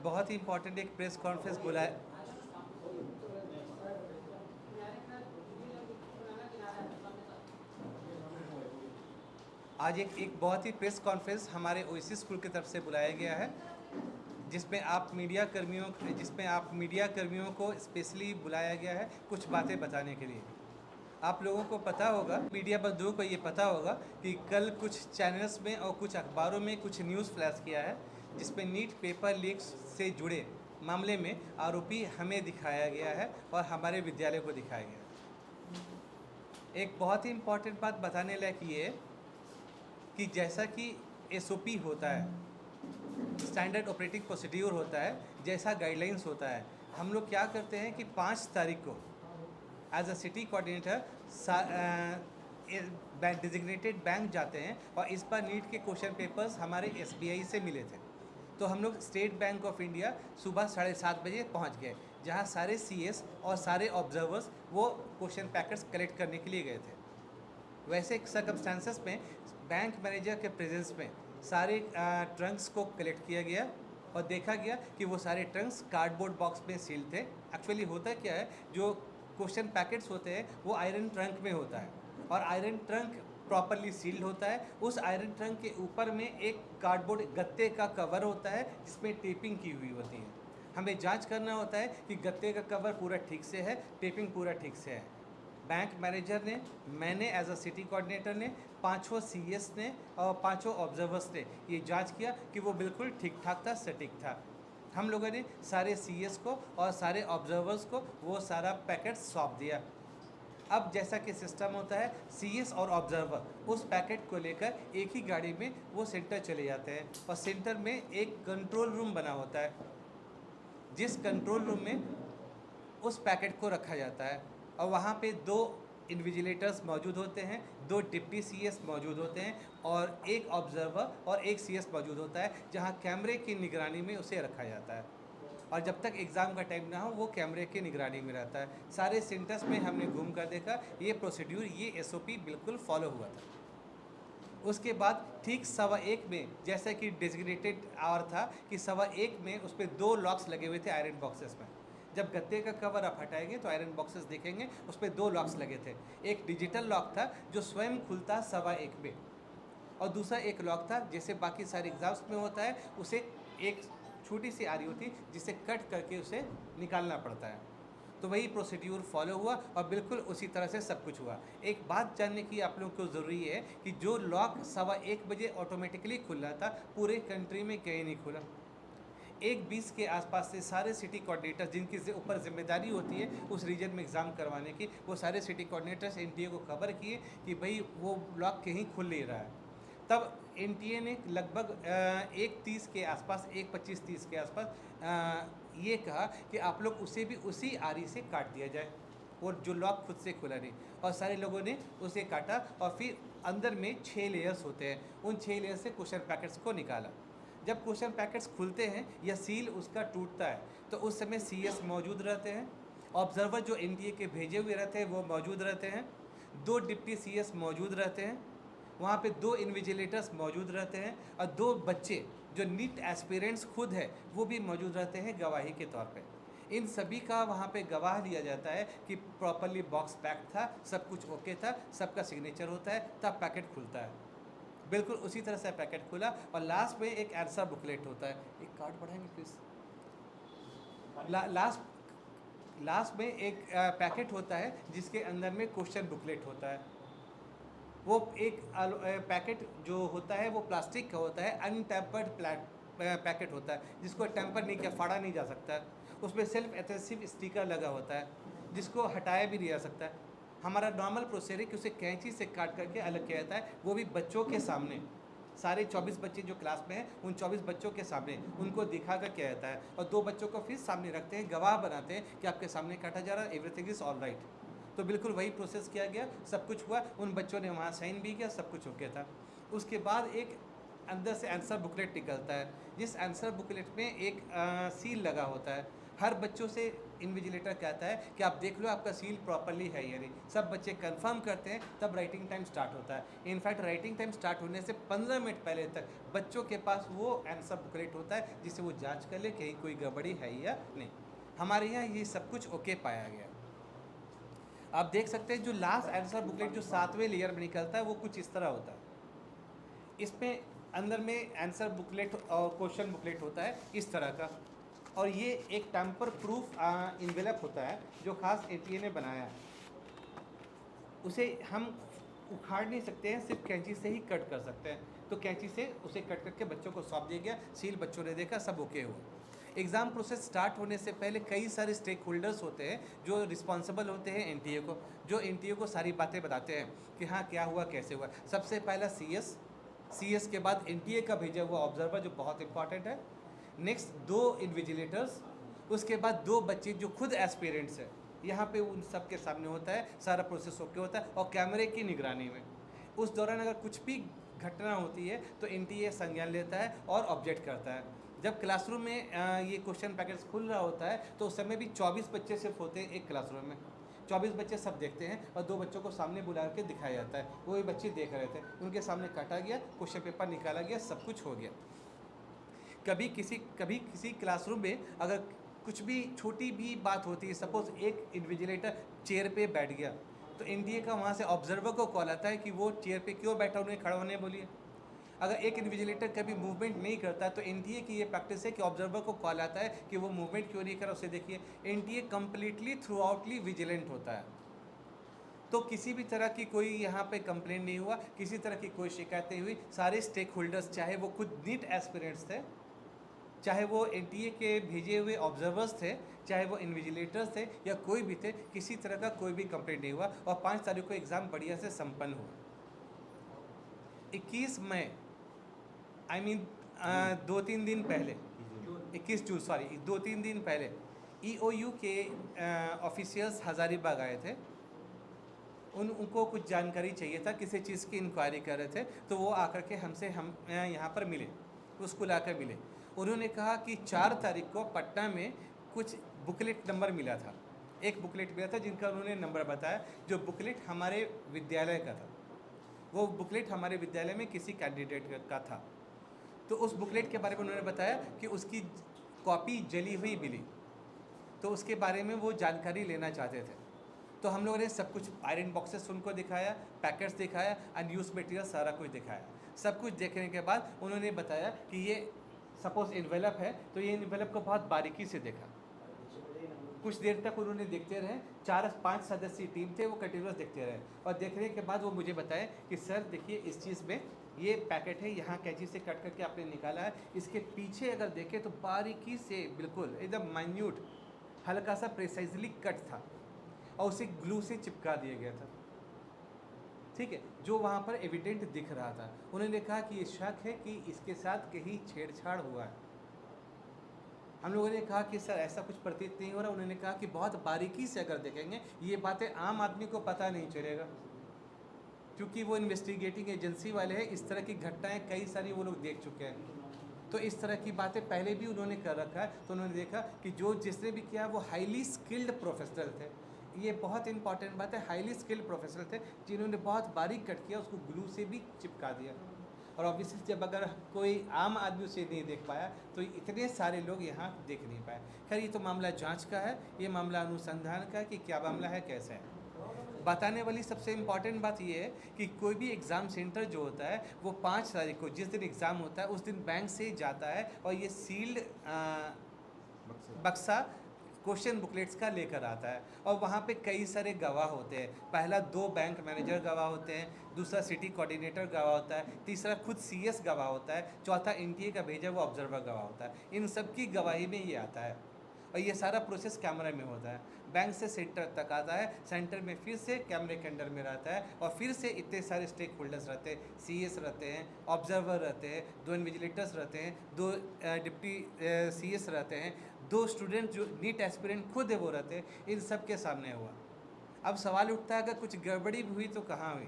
बहुत ही इम्पोर्टेंट एक press conference बुलाया। आज एक बहुत ही प्रेस कॉन्फ्रेंस हमारे ओएसी स्कूल की तरफ से बुलाया गया है, जिसमें आप मीडिया कर्मियों को स्पेशली बुलाया गया है कुछ बातें बताने के लिए। आप लोगों को पता होगा, मीडिया बंधुओं को ये पता होगा कि कल कुछ चैनल्स में और कुछ अखबारों में कुछ न्यूज़ फ्लैश किया है, जिसमें नीट पेपर लीक से जुड़े मामले में आरोपी हमें दिखाया गया है और हमारे विद्यालय को दिखाया गया है। एक बहुत ही इम्पोर्टेंट बात बताने लायक ये है कि जैसा कि एसओपी होता है, स्टैंडर्ड ऑपरेटिंग प्रोसीड्यूर होता है, जैसा गाइडलाइंस होता है, हम लोग क्या करते हैं कि 5 तारीख को as a city coordinator designated bank जाते हैं और इस बार नीट के क्वेश्चन पेपर्स हमारे एसबीआई से मिले थे। तो हम लोग स्टेट बैंक ऑफ इंडिया सुबह 7:30 बजे पहुंच गए, जहां सारे सीएस और सारे ऑब्जर्वर्स वो क्वेश्चन पैकेट्स कलेक्ट करने के लिए गए थे। वैसे सर्कमस्टांसेस में बैंक मैनेजर के प्रेजेंस में सारे ट्रंक्स को कलेक्ट किया गया और देखा गया कि वो सारे ट्रंक्स कार्डबोर्ड बॉक्स में सील थे। एक्चुअली होता क्या है, जो क्वेश्चन पैकेट्स होते हैं वो आयरन ट्रंक में होता है और आयरन ट्रंक प्रॉपरली सील्ड होता है। उस आयरन ट्रंक के ऊपर में एक कार्डबोर्ड गत्ते का कवर होता है जिसमें टेपिंग की हुई होती है। हमें जांच करना होता है कि गत्ते का कवर पूरा ठीक से है, टेपिंग पूरा ठीक से है। बैंक मैनेजर ने, मैंने एज अ सिटी कोऑर्डिनेटर ने, पांचों सीएस ने और पांचों ऑब्जर्वर्स ने ये जांच किया कि वो बिल्कुल ठीक ठाक था, सटीक था। हम लोगों ने सारे सीएस को और सारे ऑब्जर्वर्स को वो सारा पैकेट सौंप दिया। अब जैसा कि सिस्टम होता है, सीएस और ऑब्जर्वर उस पैकेट को लेकर एक ही गाड़ी में वो सेंटर चले जाते हैं और सेंटर में एक कंट्रोल रूम बना होता है, जिस कंट्रोल रूम में उस पैकेट को रखा जाता है और वहाँ पे 2 इन्विजिलेटर्स मौजूद होते हैं, 2 डिप्टी सीएस मौजूद होते हैं और एक ऑब्जर्वर और एक सीएस मौजूद होता है, जहाँ कैमरे की निगरानी में उसे रखा जाता है और जब तक एग्ज़ाम का टाइम ना हो वो कैमरे की निगरानी में रहता है। सारे सेंटर्स में हमने घूम कर देखा, ये प्रोसीड्यूर, ये एसओपी बिल्कुल फॉलो हुआ था। उसके बाद ठीक 1:15 में, जैसा कि डेजिग्नेटेड आवर था कि 1:15 में उस पर 2 लॉक्स लगे हुए थे आयरन बॉक्सेस में। जब गत्ते का कवर आप हटाएंगे तो आयरन बॉक्सेस देखेंगे, उस पर 2 लॉक्स लगे थे। एक डिजिटल लॉक था जो स्वयं खुलता 1:15 में और दूसरा एक लॉक था जैसे बाकी सारे एग्जाम्स में होता है, उसे एक छोटी सी आरी होती जिसे कट करके उसे निकालना पड़ता है। तो वही प्रोसीड्यूर फॉलो हुआ और बिल्कुल उसी तरह से सब कुछ हुआ। एक बात जानने की आप लोगों को ज़रूरी है कि जो लॉक 1:15 बजे ऑटोमेटिकली खुल रहा था, पूरे कंट्री में कहीं नहीं खुला। 1:20 के आसपास से सारे सिटी कोऑर्डिनेटर जिनकी ऊपर जिम्मेदारी होती है उस रीजन में एग्ज़ाम करवाने की, वो सारे सिटी कोऑर्डिनेटर्स एनटीए को खबर किए कि भाई वो ब्लॉक कहीं खुल नहीं रहा है। तब एनटीए ने लगभग 1:30 के आसपास, 1:25-30 के आसपास ये कहा कि आप लोग उसे भी उसी आरी से काट दिया जाए, और जो लॉक खुद से खुला नहीं, और सारे लोगों ने उसे काटा और फिर अंदर में 6 लेयर्स होते हैं, उन 6 लेयर्स से क्वेश्चन पैकेट्स को निकाला। जब क्वेश्चन पैकेट्स खुलते हैं या सील उसका टूटता है तो उस समय सीएस मौजूद रहते हैं, ऑब्जर्वर जो एनटीए के भेजे हुए रहते हैं वो मौजूद रहते हैं, 2 डिप्टी सीएस मौजूद रहते हैं, वहाँ पे 2 इन्विजिलेटर्स मौजूद रहते हैं और 2 बच्चे जो नीट एस्पिरेंट्स खुद है वो भी मौजूद रहते हैं गवाही के तौर पे। इन सभी का वहाँ पे गवाह लिया जाता है कि प्रॉपरली बॉक्स पैक था, सब कुछ ओके था, सबका सिग्नेचर होता है, तब पैकेट खुलता है। बिल्कुल उसी तरह से पैकेट खुला और लास्ट में एक आंसर बुकलेट होता है। एक कार्ड पढ़ाएंगे प्लीज़। लास्ट में एक पैकेट होता है जिसके अंदर में क्वेश्चन बुकलेट होता है। वो एक पैकेट जो होता है वो प्लास्टिक का होता है, अनटेम्पर्ड पैकेट होता है, जिसको टेम्पर नहीं किया, फाड़ा नहीं जा सकता है। उसमें सेल्फ एडहेसिव स्टिकर लगा होता है जिसको हटाया भी नहीं जा सकता है। हमारा नॉर्मल प्रोसेस है कि उसे कैंची से काट करके अलग किया जाता है, वो भी बच्चों के सामने। सारे 24 बच्चे जो क्लास में हैं उन 24 बच्चों के सामने उनको दिखा कर किया जाता है और 2 बच्चों को फिर सामने रखते हैं, गवाह बनाते हैं कि आपके सामने काटा जा रहा है, एवरीथिंग इज़ ऑल राइट। तो बिल्कुल वही प्रोसेस किया गया, सब कुछ हुआ, उन बच्चों ने वहाँ साइन भी किया, सब कुछ हो गया था। उसके बाद एक अंदर से आंसर बुकलेट निकलता है, जिस आंसर बुकलेट में एक सील लगा होता है। हर बच्चों से इन्विजिलेटर कहता है कि आप देख लो आपका सील प्रॉपरली है या नहीं। सब बच्चे कंफर्म करते हैं, तब राइटिंग टाइम स्टार्ट होता है। इनफैक्ट राइटिंग टाइम स्टार्ट होने से 15 मिनट पहले तक बच्चों के पास वो आंसर बुकलेट होता है, जिससे वो जांच कर ले कहीं कोई गड़बड़ी है या नहीं। हमारे यहाँ ये सब कुछ ओके पाया गया। आप देख सकते हैं जो लास्ट आंसर बुकलेट जो 7वें लेयर में निकलता है वो कुछ इस तरह होता है। इसमें अंदर में आंसर बुकलेट और क्वेश्चन बुकलेट होता है इस तरह का, और ये एक टैम्पर प्रूफ इन्वेलप होता है जो खास एनटीए ने बनाया है। उसे हम उखाड़ नहीं सकते हैं, सिर्फ कैंची से ही कट कर सकते हैं। तो कैंची से उसे कट करके बच्चों को सौंप दिया गया, सील बच्चों ने देखा, सब ओके हुआ। एग्ज़ाम प्रोसेस स्टार्ट होने से पहले कई सारे स्टेक होल्डर्स होते हैं जो रिस्पॉन्सिबल होते हैं एनटीए को, जो एनटीए को सारी बातें बताते हैं कि हाँ क्या हुआ कैसे हुआ। सबसे पहला सीएस के बाद एनटीए का भेजा हुआ ऑब्जर्वर जो बहुत इंपॉर्टेंट है। नेक्स्ट 2 इन्विजिलेटर्स, उसके बाद 2 बच्चे जो खुद एस्पिरेंट्स हैं। यहाँ पे उन सब के सामने होता है, सारा प्रोसेस ओके होता है और कैमरे की निगरानी में। उस दौरान अगर कुछ भी घटना होती है तो एनटीए संज्ञान लेता है और ऑब्जेक्ट करता है। जब क्लासरूम में ये क्वेश्चन पैकेट्स खुल रहा होता है तो उस समय भी 24 बच्चे सिर्फ होते हैं एक क्लासरूम में। 24 बच्चे सब देखते हैं और 2 बच्चों को सामने बुला के दिखाया जाता है। वो बच्चे देख रहे थे, उनके सामने काटा गया, क्वेश्चन पेपर निकाला गया, सब कुछ हो गया। कभी किसी क्लासरूम में अगर कुछ भी छोटी भी बात होती है, सपोज एक इन्विजिलेटर चेयर पे बैठ गया, तो एनटीए का वहाँ से ऑब्जर्वर को कॉल आता है कि वो चेयर पे क्यों बैठा, उन्हें खड़ा होने बोलिए। अगर एक इन्विजिलेटर कभी मूवमेंट नहीं करता तो एनटीए की ये प्रैक्टिस है कि ऑब्जर्वर को कॉल आता है कि वो मूवमेंट क्यों नहीं कर रहा, उसे देखिए। एनटीए कम्प्लीटली थ्रू आउटली विजिलेंट होता है। तो किसी भी तरह की कोई यहाँ पे कंप्लेंट नहीं हुआ, किसी तरह की कोई शिकायतें हुई। सारे स्टेक होल्डर्स, चाहे वो खुद नीट एस्पिरेंट्स थे, चाहे वो एनटीए के भेजे हुए ऑब्जर्वर्स थे, चाहे वो इन्विजिलेटर्स थे या कोई भी थे, किसी तरह का कोई भी कंप्लेंट नहीं हुआ और 5 तारीख को एग्ज़ाम बढ़िया से संपन्न हुआ। 21 मई, आई मीन 2-3 दिन पहले, 21 जून, सॉरी 2-3 दिन पहले ईओयू के ऑफिशियल्स हज़ारीबाग आए थे। उनको कुछ जानकारी चाहिए था, किसी चीज़ की इंक्वायरी कर रहे थे, तो वो आकर के हम यहाँ पर मिले, वो स्कूल आकर मिले। उन्होंने कहा कि 4 तारीख को पटना में कुछ बुकलेट नंबर मिला था, एक बुकलेट मिला था जिनका उन्होंने नंबर बताया, जो बुकलेट हमारे विद्यालय का था। वो बुकलेट हमारे विद्यालय में किसी कैंडिडेट का था। तो उस बुकलेट के बारे में उन्होंने बताया कि उसकी कॉपी जली हुई मिली, तो उसके बारे में वो जानकारी लेना चाहते थे। तो हम लोगों ने सब कुछ आयरन बॉक्सेस उनको दिखाया, पैकेट्स दिखाया और न्यूज़ मटेरियल सारा कुछ दिखाया। सब कुछ देखने के बाद उन्होंने बताया कि ये सपोज इन्वेलप है, तो ये इन्वेलप को बहुत बारीकी से देखा। कुछ देर तक उन्होंने देखते रहे, 4-5 सदस्यीय टीम थे, वो कंटिन्यूस देखते रहे और देखने के बाद वो मुझे बताए कि सर देखिए इस चीज़ में ये पैकेट है, यहाँ कैंची से कट करके आपने निकाला है, इसके पीछे अगर देखें तो बारीकी से बिल्कुल एकदम माइन्यूट हल्का सा प्रिसाइजली कट था और उसे ग्लू से चिपका दिया गया था। ठीक है, जो वहाँ पर एविडेंट दिख रहा था। उन्होंने कहा कि ये शक है कि इसके साथ कहीं छेड़छाड़ हुआ है। हम लोगों ने कहा कि सर ऐसा कुछ प्रतीत नहीं हो रहा। उन्होंने कहा कि बहुत बारीकी से अगर देखेंगे ये बातें आम आदमी को पता नहीं चलेगा, क्योंकि वो इन्वेस्टिगेटिंग एजेंसी वाले हैं। इस तरह की घटनाएं कई सारी वो लोग देख चुके हैं, तो इस तरह की बातें पहले भी उन्होंने कर रखा है। तो उन्होंने देखा कि जिसने भी किया वो हाईली स्किल्ड प्रोफेशनल थे। ये बहुत इंपॉर्टेंट बात है, हाईली स्किल्ड प्रोफेशनल थे जिन्होंने बहुत बारीक कट किया, उसको ग्लू से भी चिपका दिया। और ऑब्वियसली जब अगर कोई आम आदमी उसे नहीं देख पाया तो इतने सारे लोग यहाँ देख नहीं पाए। खैर ये तो मामला जांच का है, ये मामला अनुसंधान का है कि क्या मामला है, कैसे है। बताने वाली सबसे इम्पॉर्टेंट बात ये है कि कोई भी एग्ज़ाम सेंटर जो होता है वो 5 तारीख को, जिस दिन एग्ज़ाम होता है उस दिन बैंक से जाता है और ये सील्ड बक्सा क्वेश्चन बुकलेट्स का लेकर आता है। और वहाँ पे कई सारे गवाह होते हैं। पहला 2 बैंक मैनेजर गवाह होते हैं, दूसरा सिटी कोऑर्डिनेटर गवाह होता है, तीसरा खुद सीएस गवाह होता है, चौथा एनटीए का भेजा हुआ ऑब्जर्वर गवाह होता है। इन सब की गवाही में ये आता है और ये सारा प्रोसेस कैमरा में होता है। बैंक से सेंटर तक आता है, सेंटर में फिर से कैमरे के अंडर में रहता है और फिर से इतने सारे स्टेक होल्डर्स रहते हैं, सीएस रहते हैं, ऑब्जर्वर रहते हैं, 2 इन्विजिलेटर्स रहते हैं, 2 डिप्टी सीएस रहते हैं, 2 स्टूडेंट जो नीट एस्पिरेंट खुद है वो रहते हैं। इन सब के सामने हुआ। अब सवाल उठता है अगर कुछ गड़बड़ी भी हुई तो कहाँ हुई।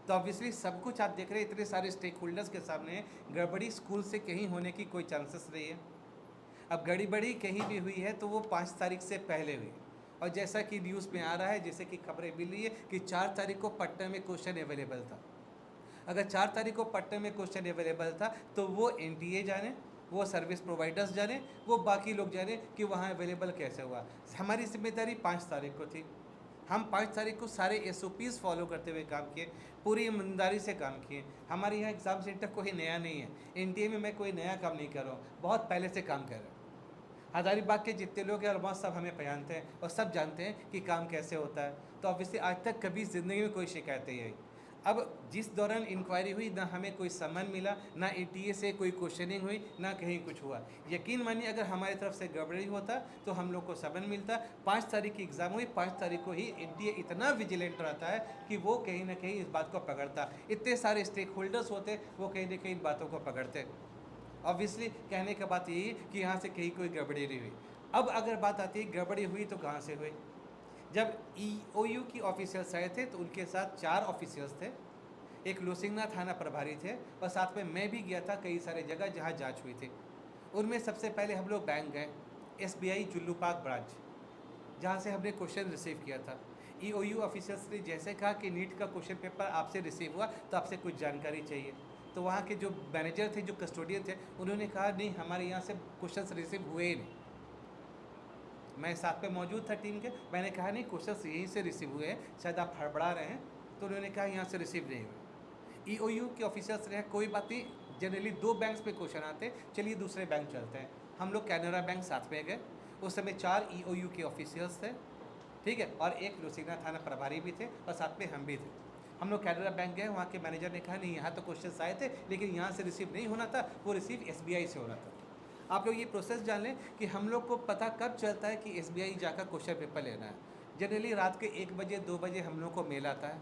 तो ऑब्वियसली सब कुछ आप देख रहे हैं, इतने सारे स्टेक होल्डर्स के सामने गड़बड़ी स्कूल से कहीं होने की कोई चांसेस नहीं है। अब गड़बड़ी कहीं भी हुई है तो वो 5 तारीख से पहले हुई, और जैसा कि न्यूज़ में आ रहा है, जैसे कि खबरें मिल रही है कि 4 तारीख को पटना में क्वेश्चन अवेलेबल था। अगर 4 तारीख को पटना में क्वेश्चन अवेलेबल था तो वो एनटीए जाने, वो सर्विस प्रोवाइडर्स जाने, वो बाकी लोग जाने कि वहाँ अवेलेबल कैसे हुआ। हमारी जिम्मेदारी 5 तारीख को थी। हम 5 तारीख को सारे SOPs फॉलो करते हुए काम किए, पूरी ईमानदारी से काम किए। हमारे यहाँ एग्ज़ाम सेंटर कोई नया नहीं है, एनटीए में मैं कोई नया काम नहीं कर रहा हूँ, बहुत पहले से काम कर रहा हूँ। हज़ारीबाग के जितने लोग हैं ऑलमोस्ट सब हमें पहचानते हैं और सब जानते हैं कि काम कैसे होता है। तो ऑब्वियसली आज तक कभी ज़िंदगी में कोई शिकायत नहीं आई। अब जिस दौरान इंक्वायरी हुई ना हमें कोई सम्मन मिला, ना एनटीए से कोई क्वेश्चनिंग हुई, ना कहीं कुछ हुआ। यकीन मानिए अगर हमारी तरफ से गड़बड़ी होता तो हम लोग को सम्मन मिलता। 5 तारीख की एग्ज़ाम हुई, 5 तारीख को ही एनटीए इतना विजिलेंट रहता है कि वो कहीं ना कहीं इस बात को पकड़ता। इतने सारे स्टेक होल्डर्स होते, वो कहीं ना कहीं इन बातों को पकड़ते। ऑब्वियसली कहने का बात यही कि यहाँ से कहीं कोई गड़बड़ी नहीं हुई। अब अगर बात आती है गड़बड़ी हुई तो कहाँ से हुई। जब EOU की ऑफिसर्स आए थे तो उनके साथ 4 ऑफिसर्स थे, एक लोसिंगना थाना प्रभारी थे, और साथ में मैं भी गया था कई सारे जगह जहाँ जांच हुई थी। उनमें सबसे पहले हम लोग बैंक गए, SBI जुल्लू पार्क ब्रांच, जहाँ से हमने क्वेश्चन रिसीव किया था। EOU ऑफिसर्स ने जैसे कहा कि नीट का क्वेश्चन पेपर आपसे रिसीव हुआ तो आपसे कुछ जानकारी चाहिए, तो वहाँ के जो मैनेजर थे, जो कस्टोडियन थे, उन्होंने कहा नहीं हमारे यहाँ से क्वेश्चंस रिसीव हुए ही नहीं। मैं साथ में मौजूद था टीम के, मैंने कहा नहीं क्वेश्चंस यहीं से रिसीव हुए हैं, शायद आप हड़बड़ा रहे हैं। तो उन्होंने कहा यहाँ से रिसीव नहीं हुए। EOU के ऑफिसर्स ने कोई बात नहीं, जनरली 2 बैंक्स पे क्वेश्चन आते, चलिए दूसरे बैंक चलते हैं। हम लोग कैनरा बैंक साथ में गए। उस समय 4 EOU के ऑफिसर्स थे, ठीक है, और एक लोसिंगना थाना प्रभारी भी थे, और साथ में हम भी थे। हम लोग कैनरा बैंक गए, वहाँ के मैनेजर ने कहा नहीं यहाँ तो क्वेश्चंस आए थे लेकिन यहाँ से रिसीव नहीं होना था, वो रिसीव SBI से होना था। आप लोग ये प्रोसेस जान लें कि हम लोग को पता कब चलता है कि SBI जाकर क्वेश्चन पेपर लेना है। जनरली रात के 1 बजे 2 बजे हम लोग को मेल आता है।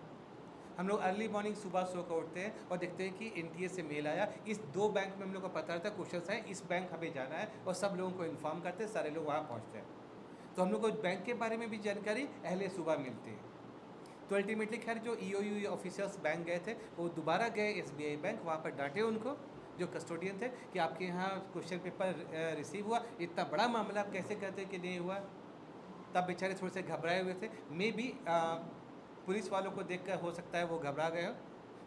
हम लोग अर्ली मॉर्निंग सुबह सो कर उठते हैं और देखते हैं कि NTA से मेल आया, इस 2 बैंक में हम लोग को पता रहता है क्वेश्चन आए, इस बैंक हमें जाना है, और सब लोगों को इन्फॉर्म करते हैं, सारे लोग वहाँ पहुँचते हैं। तो हम लोग को बैंक के बारे में भी जानकारी पहले सुबह मिलती है। तो अल्टीमेटली खैर जो EOU ऑफिसर्स बैंक गए थे वो दोबारा गए SBI बैंक, वहाँ पर डांटे उनको जो कस्टोडियन थे कि आपके यहाँ क्वेश्चन पेपर रिसीव हुआ, इतना बड़ा मामला आप कैसे कहते हैं कि नहीं हुआ। तब बेचारे थोड़े से घबराए हुए थे, मे भी पुलिस वालों को देखकर हो सकता है वो घबरा गए हो।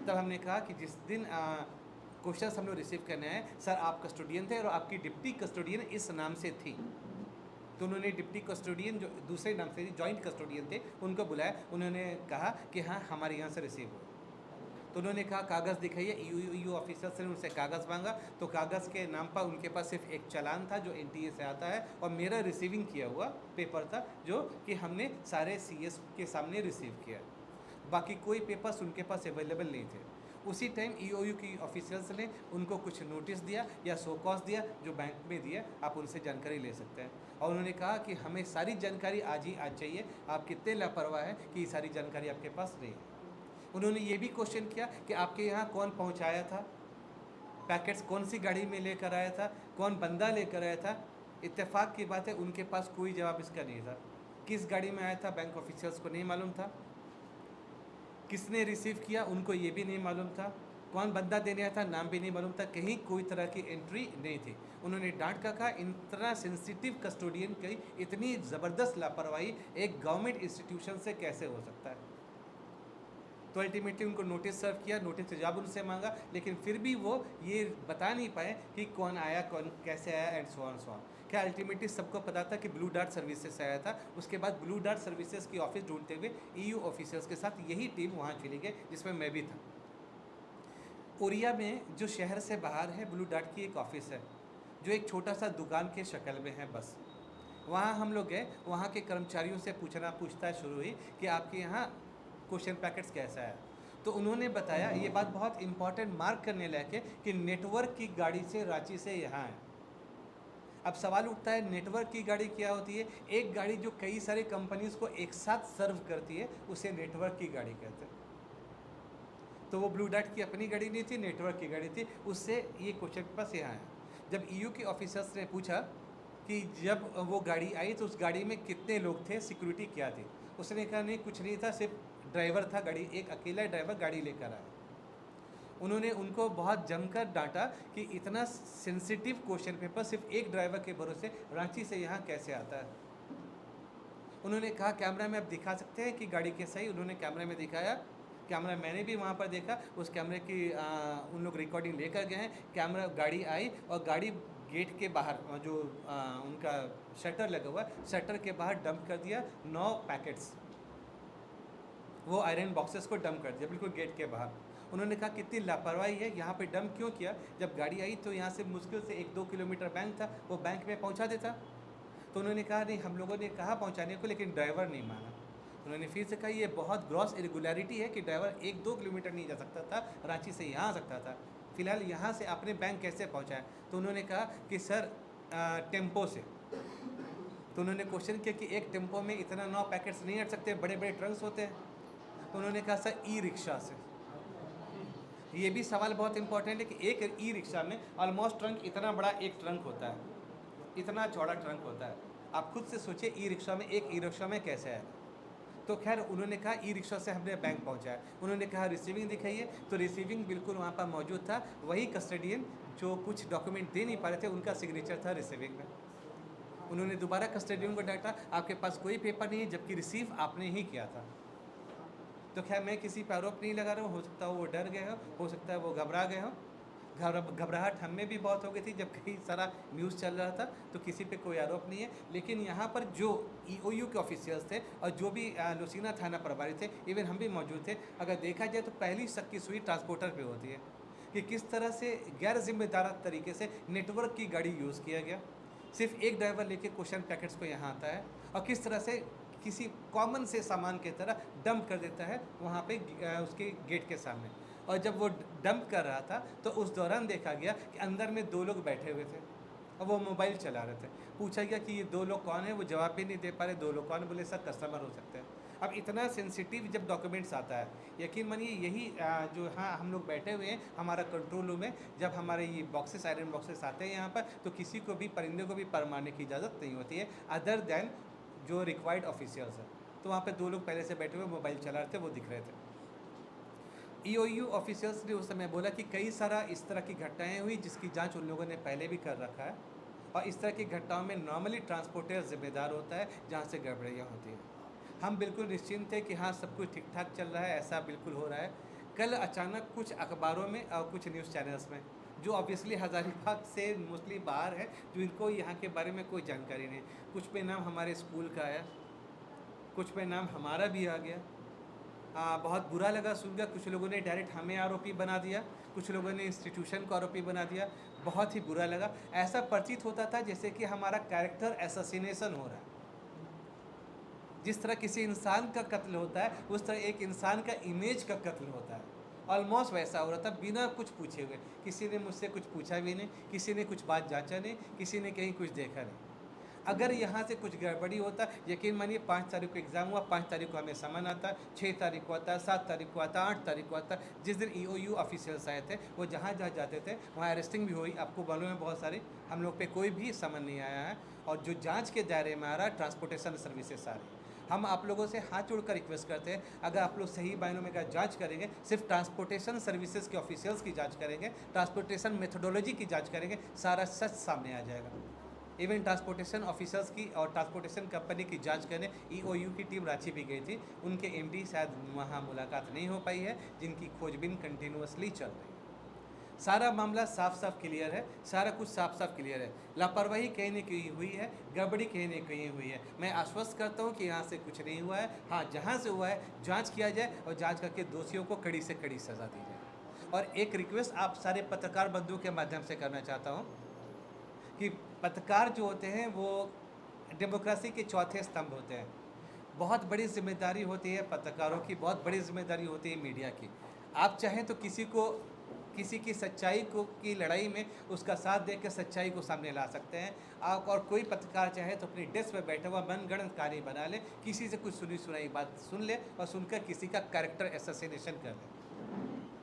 तब हमने कहा कि जिस दिन क्वेश्चन हम लोग रिसीव करने आए, सर आप कस्टोडियन थे और आपकी डिप्टी कस्टोडियन इस नाम से थी। तो उन्होंने डिप्टी कस्टोडियन जो दूसरे नाम से जॉइंट कस्टोडियन थे उनको बुलाया, उन्होंने कहा कि हाँ हमारे यहाँ से रिसीव हुआ। तो उन्होंने कहा कागज़ दिखाइए। EOU ऑफिसर्स ने उनसे कागज़ मांगा, तो कागज़ के नाम पर उनके पास सिर्फ एक चालान था जो NTA से आता है, और मेरा रिसीविंग किया हुआ पेपर था जो कि हमने सारे CS के सामने रिसीव किया। बाकी कोई पेपर्स उनके पास अवेलेबल नहीं थे। उसी टाइम EOU की ऑफिसर्स ने उनको कुछ नोटिस दिया या शोकॉज दिया जो बैंक में दिया, आप उनसे जानकारी ले सकते हैं। और उन्होंने कहा कि हमें सारी जानकारी आज ही आज चाहिए, आप कितने लापरवाह हैं कि ये सारी जानकारी आपके पास नहीं है। उन्होंने ये भी क्वेश्चन किया कि आपके यहाँ कौन पहुँचाया था, पैकेट्स कौन सी गाड़ी में लेकर आया था, कौन बंदा लेकर आया था। इत्तेफाक की बात है उनके पास कोई जवाब इसका नहीं था। किस गाड़ी में आया था बैंक ऑफिसर्स को नहीं मालूम था, किसने रिसीव किया उनको ये भी नहीं मालूम था, कौन बंदा देने आया था नाम भी नहीं मालूम था, कहीं कोई तरह की एंट्री नहीं थी। उन्होंने डांट का कहा इतना सेंसिटिव कस्टोडियन की इतनी ज़बरदस्त लापरवाही एक गवर्नमेंट इंस्टीट्यूशन से कैसे हो सकता है। तो अल्टीमेटली उनको नोटिस सर्व किया, नोटिस जवाब उनसे मांगा, लेकिन फिर भी वो ये बता नहीं पाए कि कौन आया, कौन कैसे आया, and so on so on. क्या अल्टीमेटली सबको पता था कि ब्लू डार्ट सर्विसेज से आया था। उसके बाद ब्लू डार्ट सर्विसेज की ऑफिस ढूंढते हुए EU ऑफिसर्स के साथ यही टीम वहाँ चली गई जिसमें मैं भी था। ओरिया में जो शहर से बाहर है ब्लू डार्ट की एक ऑफिस है जो एक छोटा सा दुकान के शक्ल में है बस। वहाँ हम लोग गए, वहाँ के कर्मचारियों से पूछताछ शुरू हुई कि आपके यहाँ क्वेश्चन पैकेट्स कैसा है। तो उन्होंने बताया, ये बात बहुत इंपॉर्टेंट मार्क करने लायक है, कि नेटवर्क की गाड़ी से रांची से यहाँ है। अब सवाल उठता है नेटवर्क की गाड़ी क्या होती है। एक गाड़ी जो कई सारे कंपनीज को एक साथ सर्व करती है उसे नेटवर्क की गाड़ी कहते हैं। तो वो ब्लू डार्ट की अपनी गाड़ी नहीं थी, नेटवर्क की गाड़ी थी, उससे ये क्वेश्चन पास यहाँ है। जब EU के ऑफिसर्स ने पूछा कि जब वो गाड़ी आई तो उस गाड़ी में कितने लोग थे, सिक्योरिटी क्या थी, उसने कहा नहीं कुछ नहीं था, सिर्फ ड्राइवर था, गाड़ी एक अकेला ड्राइवर गाड़ी लेकर आया। उन्होंने उनको बहुत जमकर डांटा कि इतना सेंसिटिव क्वेश्चन पेपर सिर्फ एक ड्राइवर के भरोसे रांची से यहाँ कैसे आता है। उन्होंने कहा कैमरा में आप दिखा सकते हैं कि गाड़ी कैसा ही, उन्होंने कैमरा में दिखाया, कैमरा मैंने भी वहाँ पर देखा, उस कैमरे की उन लोग रिकॉर्डिंग लेकर गए हैं। कैमरा गाड़ी आई और गाड़ी गेट के बाहर जो उनका शटर लगा हुआ है, शटर के बाहर डंप कर दिया 9 पैकेट्स, वो आयरन बॉक्सेस को डंप कर दिया बिल्कुल गेट के बाहर। उन्होंने कहा कितनी लापरवाही है, यहाँ पे डंप क्यों किया, जब गाड़ी आई तो यहाँ से मुश्किल से 1-2 किलोमीटर बैंक था, वो बैंक में पहुँचा देता। तो उन्होंने कहा नहीं, हम लोगों ने कहा पहुँचाने को, लेकिन ड्राइवर नहीं माना। उन्होंने फिर से कहा ये बहुत ग्रॉस इरेगुलरिटी है कि ड्राइवर 1-2 किलोमीटर नहीं जा सकता था, रांची से यहाँ आ सकता था, फिलहाल यहाँ से आपने बैंक कैसे पहुँचाया। तो उन्होंने कहा कि सर टेम्पो से। तो उन्होंने क्वेश्चन किया कि एक टेम्पो में इतना 9 पैकेट्स नहीं हट सकते, बड़े बड़े ट्रंक्स होते हैं। तो उन्होंने कहा सर ई रिक्शा से। ये भी सवाल बहुत इंपॉर्टेंट है कि एक ई रिक्शा में ऑलमोस्ट ट्रंक इतना बड़ा एक ट्रंक होता है, इतना चौड़ा ट्रंक होता है। आप खुद से सोचिए ई रिक्शा में, एक ई रिक्शा में कैसे है। तो खैर उन्होंने कहा ई रिक्शा से हमने बैंक पहुंचाया। उन्होंने कहा रिसीविंग दिखाइए, तो रिसीविंग बिल्कुल वहाँ पर मौजूद था, वही कस्टडियन जो कुछ डॉक्यूमेंट दे नहीं पा रहे थे उनका सिग्नेचर था रिसीविंग में। उन्होंने दोबारा कस्टडियन को डांटा, आपके पास कोई पेपर नहीं है, जबकि रिसीव आपने ही किया था। तो खैर मैं किसी पर आरोप नहीं लगा रहा हूँ, हो सकता है वो डर गए हो सकता है वो घबरा गए हो। घबराहट हम में भी बहुत हो गई थी जब कई सारा न्यूज़ चल रहा था, तो किसी पे कोई आरोप नहीं है। लेकिन यहाँ पर जो EOU के ऑफिशियल्स थे और जो भी लुसिना थाना प्रभारी थे, इवन हम भी मौजूद थे, अगर देखा जाए तो पहली शक की सुई ट्रांसपोर्टर पे होती है कि किस तरह से गैर जिम्मेदार तरीके से नेटवर्क की गाड़ी यूज़ किया गया। सिर्फ एक ड्राइवर लेके क्वेश्चन पैकेट्स को यहाँ आता है और किस तरह से किसी कॉमन से सामान की तरह डंप कर देता है वहाँ पे उसके गेट के सामने। और जब वो डंप कर रहा था तो उस दौरान देखा गया कि अंदर में 2 लोग बैठे हुए थे और वो मोबाइल चला रहे थे। पूछा गया कि ये 2 लोग कौन है, वो जवाब भी नहीं दे पा रहे। 2 लोग कौन, बोले सर कस्टमर हो सकते हैं। अब इतना सेंसिटिव जब डॉक्यूमेंट्स आता है, यकीन मानिए यही जो हाँ हम लोग बैठे हुए हैं हमारा कंट्रोल रूम है, जब हमारे ये बॉक्सेस आयरन बॉक्सेस आते हैं यहाँ पर, तो किसी को भी परिंदे को भी पर मारने की इजाज़त नहीं होती है अदर दैन जो रिक्वायर्ड ऑफिशियल्स हैं। तो वहाँ पे 2 लोग पहले से बैठे हुए मोबाइल चला रहे थे, वो दिख रहे थे। EOU ऑफिशियल्स ने उस समय बोला कि कई सारा इस तरह की घटनाएं हुई जिसकी जांच उन लोगों ने पहले भी कर रखा है, और इस तरह की घटनाओं में नॉर्मली ट्रांसपोर्टर जिम्मेदार होता है जहाँ से गड़बड़ियाँ होती हैं। हम बिल्कुल निश्चिंत थे कि हाँ सब कुछ ठीक ठाक चल रहा है, ऐसा बिल्कुल हो रहा है। कल अचानक कुछ अखबारों में और कुछ न्यूज़ चैनल्स में, जो ऑब्वियसली हज़ारीबाग से मोस्टली बाहर है, जो इनको यहाँ के बारे में कोई जानकारी नहीं, कुछ पे नाम हमारे स्कूल का आया, कुछ पे नाम हमारा भी आ गया। बहुत बुरा लगा सुनकर। कुछ लोगों ने डायरेक्ट हमें आरोपी बना दिया, कुछ लोगों ने इंस्टीट्यूशन को आरोपी बना दिया। बहुत ही बुरा लगा। ऐसा प्रतीत होता था जैसे कि हमारा कैरेक्टर एसोसिनेशन हो रहा है। जिस तरह किसी इंसान का कत्ल होता है उस तरह एक इंसान का इमेज का कत्ल होता है, ऑलमोस्ट वैसा हो रहा था, बिना कुछ पूछे हुए। किसी ने मुझसे कुछ पूछा भी नहीं, किसी ने कुछ बात जांचा नहीं, किसी ने कहीं कुछ देखा नहीं। अगर यहाँ से कुछ गड़बड़ी होता, यकीन मानिए 5 तारीख को एग्ज़ाम हुआ, 5 तारीख को हमें समन आता, 6 तारीख को आता, 7 तारीख को आता, 8 तारीख को आता। जिस दिन EOU ऑफिशियल्स आए थे वो जहाँ जहाँ जाते थे वहाँ अरेस्टिंग भी हुई। आपको मालूम है बहुत सारी, हम लोग पे कोई भी समन नहीं आया है, और जो जाँच के दायरे में आ रहा है ट्रांसपोर्टेशन सर्विसेज सारी। हम आप लोगों से हाथ जोड़कर रिक्वेस्ट करते हैं, अगर आप लोग सही मायनों में अगर जांच करेंगे, सिर्फ ट्रांसपोर्टेशन सर्विसेज के ऑफिशियल्स की जांच करेंगे, ट्रांसपोर्टेशन मेथोडोलॉजी की जांच करेंगे, सारा सच सामने आ जाएगा। इवन ट्रांसपोर्टेशन ऑफिसर्स की और ट्रांसपोर्टेशन कंपनी की जांच करने EOU की टीम रांची भी गई थी। उनके MD शायद वहाँ मुलाकात नहीं हो पाई है, जिनकी खोजबीन कंटिन्यूसली चल रही है। सारा मामला साफ साफ क्लियर है, सारा कुछ साफ साफ क्लियर है। लापरवाही कहीं न कहीं हुई है, गड़बड़ी कहीं न कहीं हुई है। मैं आश्वस्त करता हूँ कि यहाँ से कुछ नहीं हुआ है। हाँ, जहाँ से हुआ है जांच किया जाए और जांच करके दोषियों को कड़ी से कड़ी सज़ा दी जाए। और एक रिक्वेस्ट आप सारे पत्रकार बंधुओं के माध्यम से करना चाहता हूँ कि पत्रकार जो होते हैं वो डेमोक्रेसी के चौथे स्तंभ होते हैं। बहुत बड़ी जिम्मेदारी होती है पत्रकारों की, बहुत बड़ी जिम्मेदारी होती है मीडिया की। आप चाहें तो किसी की सच्चाई को की लड़ाई में उसका साथ दे के सच्चाई को सामने ला सकते हैं आप, और कोई पत्रकार चाहे तो अपनी डेस्क पर बैठा हुआ मनगढ़ंत कहानी बना ले, किसी से कुछ सुनी सुनाई बात सुन ले और सुनकर किसी का कैरेक्टर एसोसिनेशन कर ले।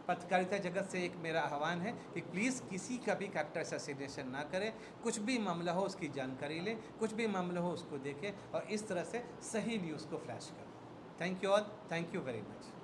पत्रकारिता जगत से एक मेरा आह्वान है कि प्लीज़ किसी का भी कैरेक्टर एसोसिनेशन ना करें। कुछ भी मामला हो उसकी जानकारी लें, कुछ भी मामला हो उसको देखें और इस तरह से सही न्यूज़ को फ्लैश करें। Thank you all, thank you very much.